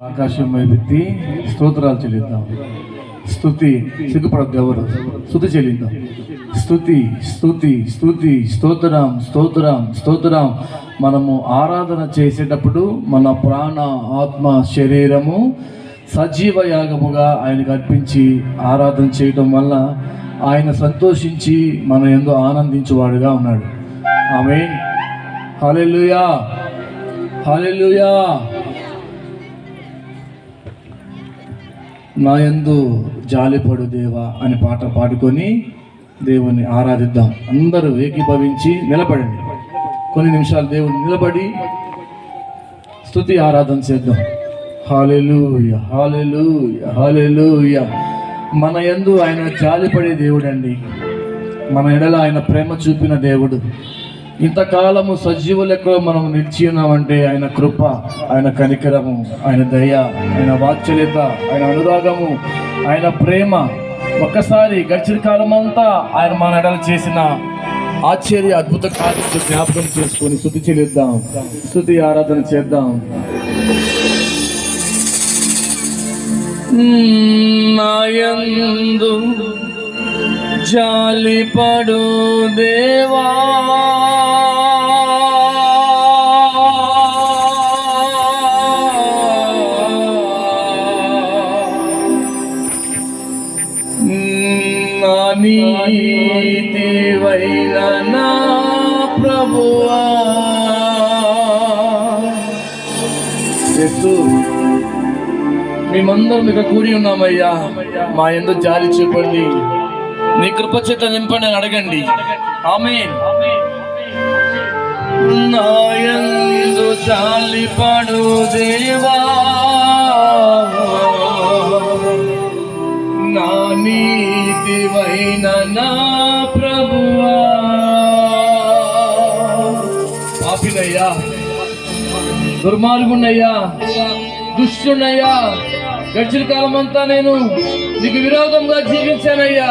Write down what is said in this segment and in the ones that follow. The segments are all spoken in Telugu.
ఆకాశం వైపెత్తి స్తోత్రాలు చెల్లిద్దాం. స్తుతి సిగ్గుపడద్దు ఎవరు, స్తుతి చెల్లిద్దాం. స్తుతి స్తుతి స్తుతి స్తోత్రం స్తోత్రం స్తోత్రం. మనము ఆరాధన చేసేటప్పుడు మన ప్రాణ ఆత్మ శరీరము సజీవ యాగముగా ఆయనకు అర్పించి ఆరాధన చేయడం వల్ల ఆయన సంతోషించి మన యందు ఆనందించువాడుగా ఉన్నాడు. ఆమేన్. హల్లెలూయా హల్లెలూయా. నా యందు జాలిపడు దేవా అని పాట పాడుకొని దేవుని ఆరాధిద్దాం. అందరూ ఏకీభవించి నిలబడండి. కొన్ని నిమిషాలు దేవుని నిలబడి స్తుతి ఆరాధన చేద్దాం. హల్లెలూయా హల్లెలూయా హల్లెలూయా. మన యందు ఆయన జాలిపడే దేవుడు అండి. మన ఎడల ఆయన ప్రేమ చూపిన దేవుడు. ఇంతకాలము సజీవ లెక్కలో మనం నిలిచి ఉన్నామంటే ఆయన కృప, ఆయన కనికరము, ఆయన దయ, ఆయన వాత్సల్యత, ఆయన అనురాగము, ఆయన ప్రేమ. ఒక్కసారి గడిచిన కాలం అంతా ఆయన మన ఎడల చేసిన ఆశ్చర్య అద్భుత కార్యాలు జ్ఞాపకం చేసుకొని స్తుతి చెల్లిద్దాం, స్తుతి ఆరాధన చేద్దాం. నాయందు జాలిపడు దేవా, నా నీతివైన నా ప్రభువా. యేసు, మేమందరం ఇక కూడి ఉన్నామయ్యా, మా యందు జాలి చూపండి, నీ కృప చేత నింపండి అని అడగండి. ఆమేన్. నా యందు జాలిపడు దేవా, నా నీతివైన నా ప్రభువా. పాపినయ్యా, దుర్మార్గునయ్యా, దుష్టునయ్యా, గడిచిన కాలం అంతా నేను నీకు విరోధంగా జీవించానయ్యా.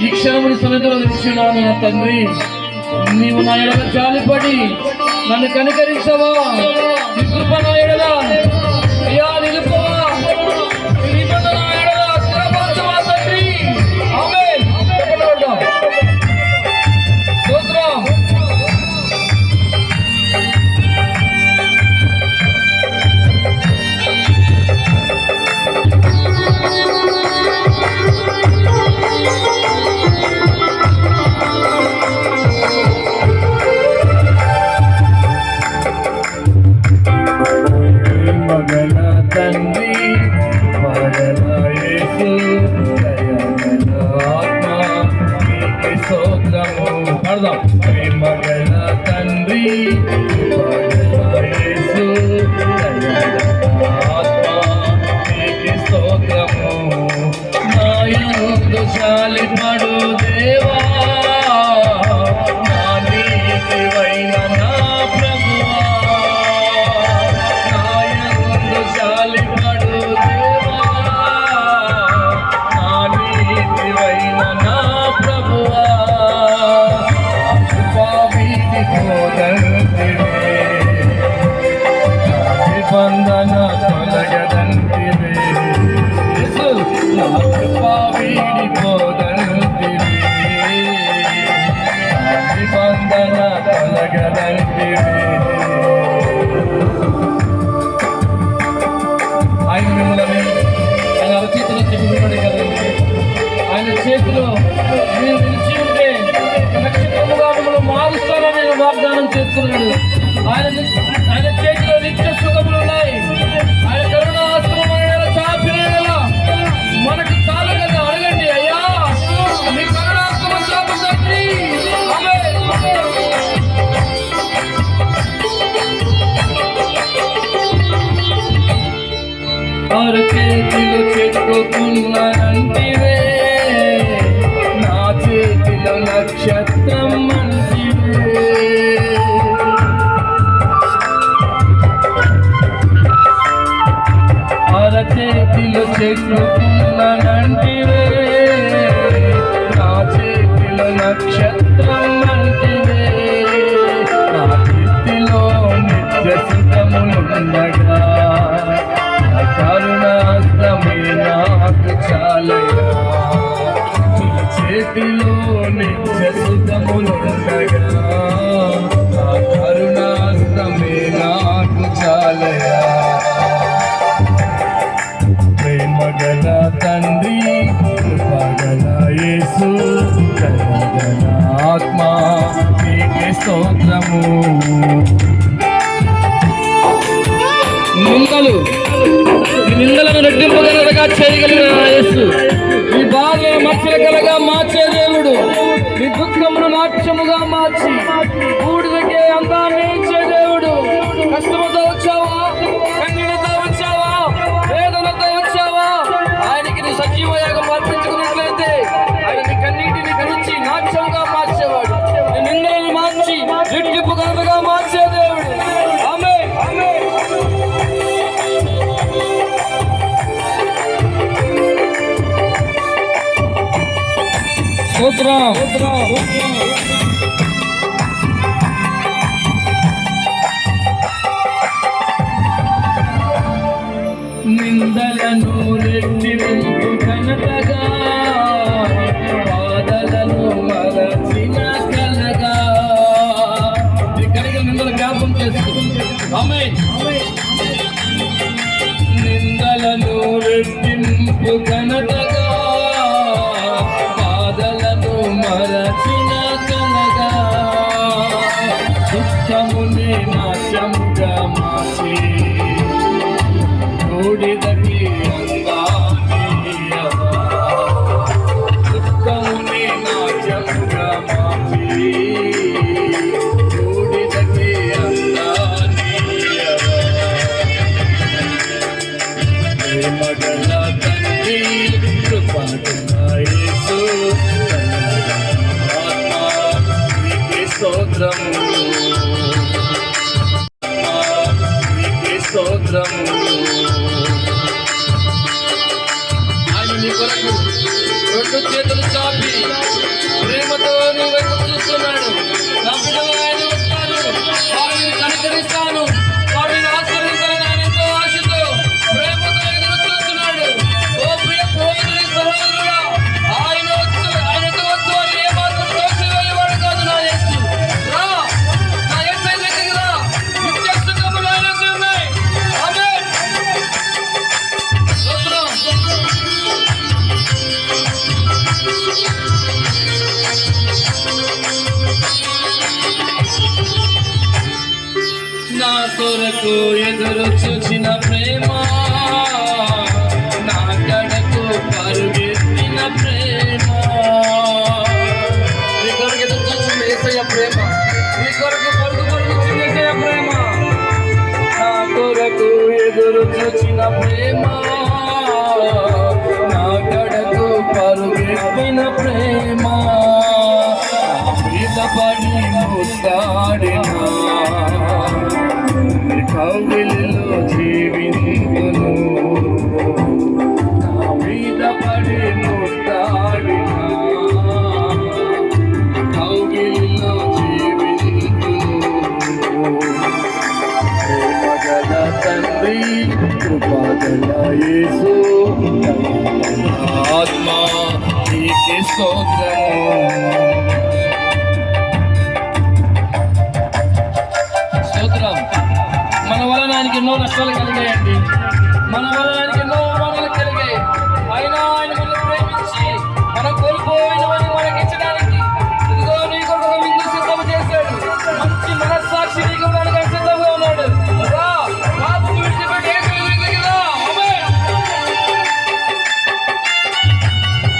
ఈ క్షణముని సన్నిధిలో నిలిచున్నాను నా తండ్రి. నీవు నా ఎడల జాలిపడి నన్ను కనికరించవా, నీ కృప నా ఎడల అయ్యా నిలుపవా, నీ నిబంధన నా ఎడల స్థిరపరచవా తండ్రి. ఆమేన్. స్తోత్రం. ప్రేమగల తండ్రి, యేసు ఆత్మ నీకు స్తోత్రము. నా యందు జాలిపడు దేవా, నా నీతివైన నా ప్రభువా. నా యందు జాలిపడు దేవా, నా నీతివైన నా ప్రభువా. నిబంధన తొలగదంటివే, వీడిపోదంటివే, నిబంధన తొలగదంటివే. ఆయన మిమ్మల్ని ఆయన అరచేతిలో చెప్పుకున్నాడు కదండి. ఆయన చేతిలో మీరు నిలిచి ఉంటే నక్షత్రముగా మిమ్మల్ని మారుస్తానని వాగ్దానం చేస్తున్నాడు. ఆయన చేతిలో నిత్య సుఖములు ఉన్నాయి. ఆయన కరుణ హస్తము చాపిన మనకు చాలు కదా. అడగండి అయ్యా, మీ కరుణ హస్తము చాపండి. ఆరు చేతిలో చెట్టుకున్నానంటివే, నా చేతిలో నక్షత్రం అంటివే. అరచేతిలో చెట్టుకున్నానంటివే, నా చేతిలో నక్షత్రం అంటివే. నా చేతిలో నిత్య సుఖములుండగా స్తోత్రము. నిందలను రెట్టింపగలగా చేయగలిగిన యేసు, మీ బాధలను మచ్చలకలగా మార్చే దేవుడు, మీ దుఃఖమును నాట్యముగా మార్చి బూడిదకే అందాన్ని ఇచ్చే దేవుడు. కష్టముతో వచ్చావా, కన్నీటితో వచ్చావా, వేదనతో వచ్చావా, ఆయనకి నీ సజీవయాగం అర్పించుకున్నట్లయితే ఆయన నీ కన్నీటిని కరిచి నాట్యంగా మార్చేవాడు. నీ నిందలను మార్చి రెట్టింపగలగా మార్చే దేవుడు. ఆమేన్. స్తోత్రం. నిందలను రెట్టింపు ఘనతగా, బాధలను మరచిన కలగా. ఇక్కడికి నిందల జ్ఞాపకం చేసుకుంది. ఆమేన్. నిందలను రెట్టింపు ఘనతగా, బాధలను మరచిన కలగా, దుఃఖముని నాశముగా మార్చి బూడిదకి అందానియవా. దుఃఖముని నాశముగా మార్చి బూడిదకి అందానియవా. ప్రేమగల తండ్రి, కృపగల యేసు, ఆత్మ నీకే స్తోత్రము, నీకే స్తోత్రము. ఆయన నీ కొరకు రెండు చేతులు చాపి ప్రేమతో నీ వైపు చూస్తున్నాడు. నా బిడ్డలు ఆయన వస్తాను, వారిని కనికరిస్తాను, వారిని ఆశీర్వదించాలని ఆయన ఎంతో ఆశతో ప్రేమతో ఎదురు చూస్తున్నాడు. ఓ ప్రియ సహోదరి సహోదరుడా, ఆయనతో వచ్చు వారిని ఏమాత్రం తోసివేయవాడు కాదు. నా యేసు రా, నా యేసు దగ్గరికి రా. నిత్య సుఖములు ఆయనకు ఉన్నాయి. ఆమేన్. స్తోత్రం. నా కొరకు ఎదురు చూచిన ప్రేమ, నా కడకు పరుగెత్తిన ప్రేమ. నీ కొరకు ఎదురు చూసిన యేసయ్య ప్రేమ, నీ కొరకు పరుగుచ్చిన యేసయ్య ప్రేమ. నా కొరకు ఎదురు చూచిన ప్రేమ, నా కడకు పరుగెత్తిన ప్రేమ. మీద పడి ముస్తాడినా కౌగిలిలో జీవించును. నా మీద పడి ముస్తాడినా కౌగిలిలో జీవించును. ప్రేమగల తండ్రి, కృపగల యేసు, ఆత్మ నీకే స్తోత్రము. మన వలన ఆయనకి ఎన్నో నష్టాలు కలిగాయండి, మన వలన ఆయనకి ఎన్నో అవమానాలు కలిగాయి. అయినా ఆయన మనల్ని ప్రేమించి మనం కోల్పోయినవని మనకి ఇచ్చడానికి ఇదిగో నీ కొరకు ఒక విందు సిద్ధం చేశాడు. మంచి మనస్సాక్షి నీకు ఉండడానికి సిద్ధంగా ఉన్నాడు. రా, పాపం విడిచిపెట్టి యేసు దగ్గరికి రా. ఆమేన్.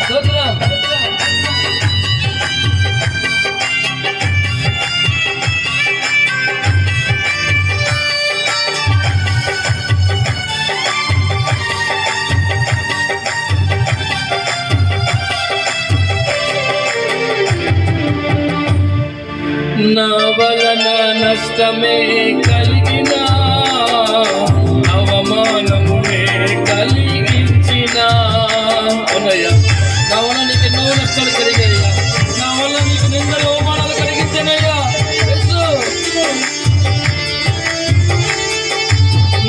స్తోత్రం. నా వలన నష్టమే కలిగిన, అవమానమునే కలిగించిన. అవునయ్యా, నా వల్ల నీకు ఎన్నో నష్టాలు కలిగాయ్యా, నా వల్ల నీకు నిందలు అవమానాలు కలిగించానయ్యా.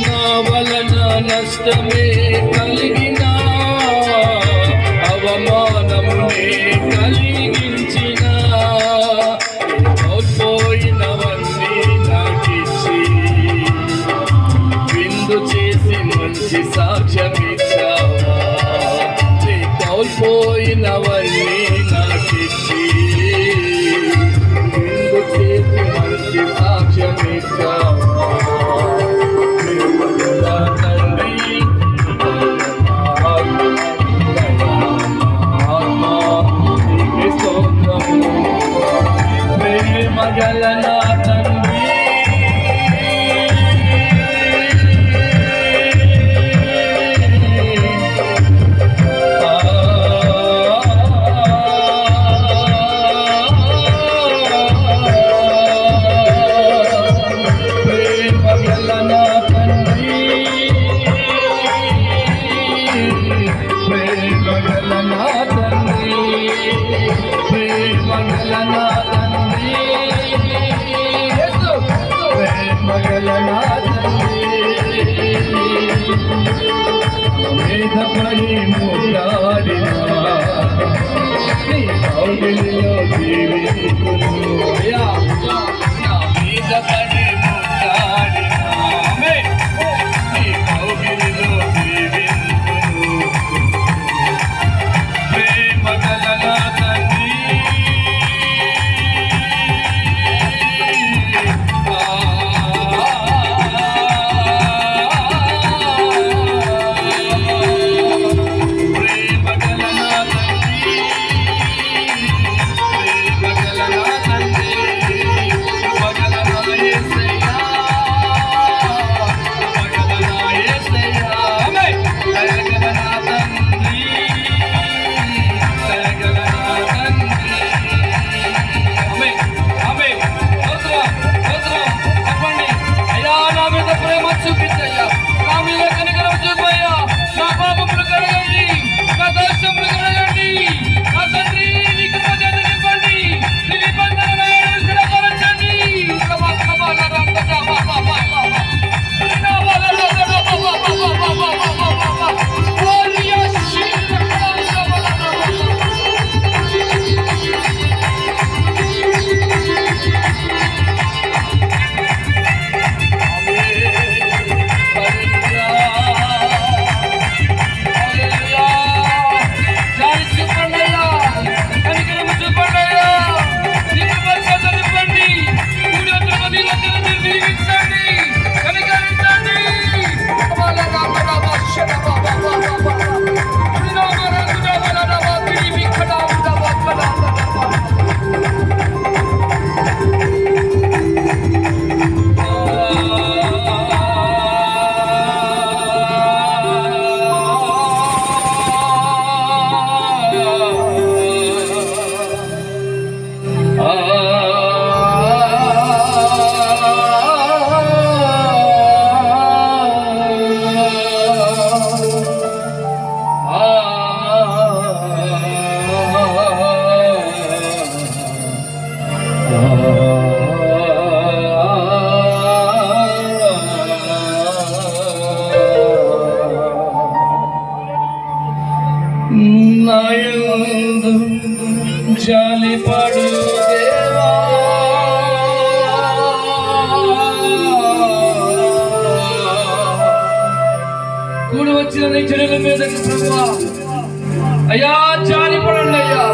నా వలన నష్టమే కలిగిన, అవమానమునే కలిగించిన. కోల్పోయినవన్నీ నాకిచ్చి విందు చేసి మంచి సాక్ష్యమిచ్చావా. కోల్పోయినవన్నీ నాకిచ్చి విందు చేసి నాయందు జాలిపడు దేవా, కూడి వచ్చిన నీ జనుల మీదకి ప్రభువా అయ్యా జాలిపడండి అయ్యా.